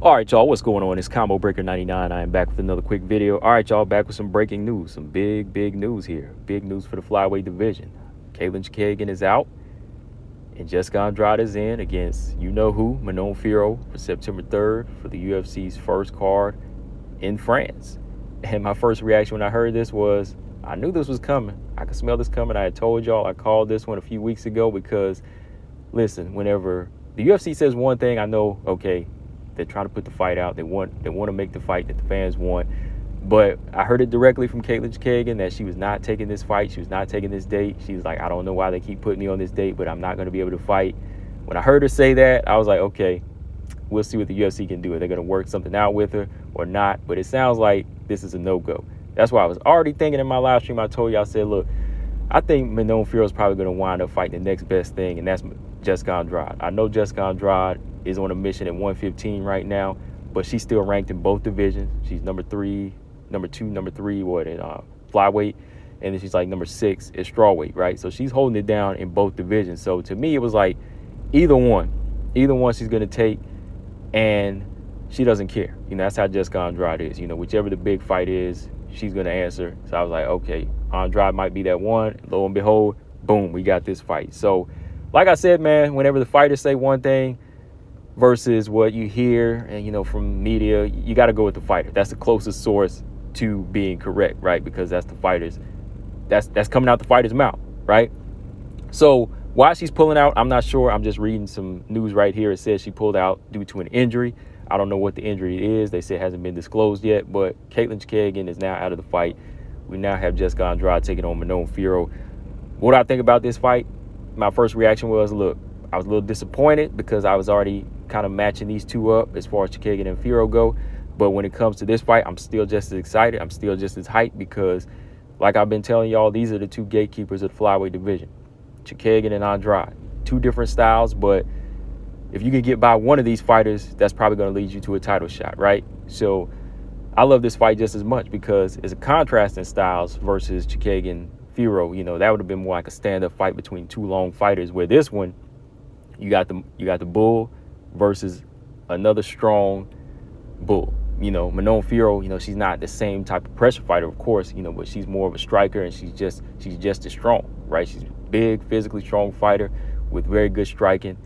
All right, y'all, what's going on? It's Combo Breaker 99. I am back with another quick video. All right, y'all, back with some breaking news. Some big news here. Big news for the flyweight division. Chookagian is out, and Jessica Andrade is in against you-know-who, Manon Fiorot, for September 3rd for the UFC's first card in France. And my first reaction when I heard this was, I knew this was coming. I could smell this coming. I had told y'all I called this one a few weeks ago because, listen, whenever the UFC says one thing, I know, okay, they're trying to put the fight out. They want to make the fight that the fans want. But I heard it directly from Chookagian that she was not taking this fight. She was not taking this date. She was like, I don't know why they keep putting me on this date, but I'm not going to be able to fight. When I heard her say that, I was like, okay, we'll see what the UFC can do. Are they going to work something out with her or not? But it sounds like this is a no-go. That's why I was already thinking in my live stream. I told you, I said, look, I think Manon Fiorot is probably going to wind up fighting the next best thing, and that's Jessica Andrade. I know Jessica Andrade is on a mission at 115 right now, but she's still ranked in both divisions. She's number two, number three, in flyweight, and then she's like number 6 at strawweight, right? So she's holding it down in both divisions. So to me, it was like either one she's going to take, and she doesn't care. You know, that's how Jessica Andrade is. You know, whichever the big fight is, she's going to answer. So I was like, okay, Andrade might be that one. Lo and behold, boom, we got this fight. So like I said, man, whenever the fighters say one thing versus what you hear and, you know, from media, you got to go with the fighter. That's the closest source to being correct, right? Because that's the fighters. That's coming out the fighter's mouth, right? So why she's pulling out, I'm not sure. I'm just reading some news right here. It says she pulled out due to an injury. I don't know what the injury is. They say it hasn't been disclosed yet, but Chookagian is now out of the fight. We now have Jessica Andrade taking on Manon Fiorot. What do I think about this fight? My first reaction was, look, I was a little disappointed because I was already kind of matching these two up as far as Chookagian and Fiorot go. But when it comes to this fight, I'm still just as excited. I'm still just as hyped because, like I've been telling y'all, these are the two gatekeepers of the flyweight division, Chookagian and Andrade. Two different styles, but if you can get by one of these fighters, that's probably going to lead you to a title shot, right? So I love this fight just as much because it's a contrast in styles versus Chookagian, Fiorot. You know, that would have been more like a stand-up fight between two long fighters, where this one, you got the bull versus another strong bull. You know, Manon Fiorot, you know, she's not the same type of pressure fighter, of course, you know, but she's more of a striker, and she's just as strong, right? She's a big, physically strong fighter with very good striking,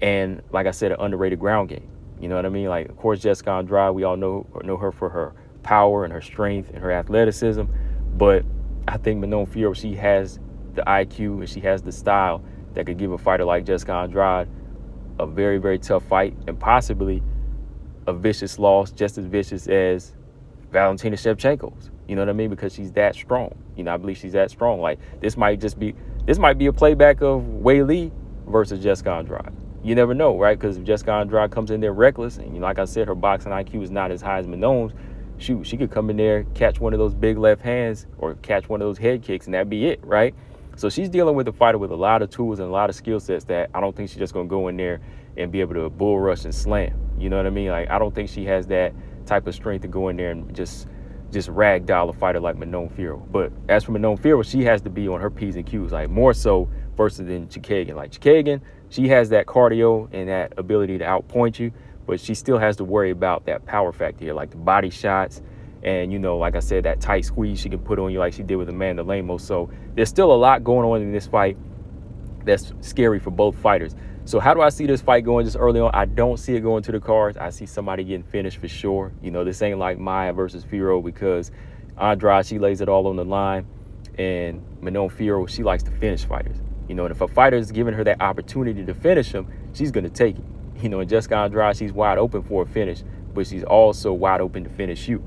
and like I said, an underrated ground game. You know what I mean? Like, of course, Jessica Andrade, we all know her for her power and her strength and her athleticism, but I think Manon Fiorot, she has the IQ and she has the style that could give a fighter like Jessica Andrade a very tough fight, and possibly a vicious loss, just as vicious as Valentina Shevchenko's. You know what I mean? Because she's that strong. You know, I believe she's that strong. Like, this might be a playback of Wei Lee versus Jessica Andrade. You never know, right? Because if Jessica Andrade comes in there reckless, and, you know, like I said, her boxing IQ is not as high as Manon's, shoot, she could come in there, catch one of those big left hands or catch one of those head kicks, and that'd be it, right? So she's dealing with a fighter with a lot of tools and a lot of skill sets that I don't think she's just going to go in there and be able to bull rush and slam. You know what I mean? Like, I don't think she has that type of strength to go in there and just ragdoll a fighter like Manon Fiorot. But as for Manon Fiorot, she has to be on her P's and Q's, like more so versus than Chookagian. Like, Chookagian, she has that cardio and that ability to outpoint you, but she still has to worry about that power factor here, like the body shots. And, you know, like I said, that tight squeeze she can put on you like she did with Amanda Lemos. So there's still a lot going on in this fight that's scary for both fighters. So how do I see this fight going just early on? I don't see it going to the cards. I see somebody getting finished for sure. You know, this ain't like Maya versus Fiorot, because Andrade, she lays it all on the line. And Manon Fiorot, she likes to finish fighters. You know, and if a fighter is giving her that opportunity to finish him, she's going to take it. You know, and Jessica Andrade, she's wide open for a finish, but she's also wide open to finish you.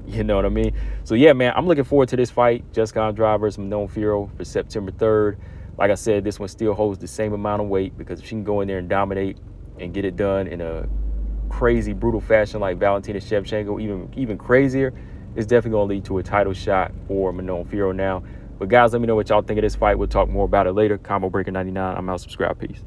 You know what I mean? So, yeah, man, I'm looking forward to this fight, Jessica Andrade versus Manon Fiorot, for September 3rd. Like I said, this one still holds the same amount of weight, because if she can go in there and dominate and get it done in a crazy, brutal fashion like Valentina Shevchenko, even crazier, it's definitely going to lead to a title shot for Manon Fiorot now. But, guys, let me know what y'all think of this fight. We'll talk more about it later. Combo Breaker 99. I'm out. Subscribe. Peace.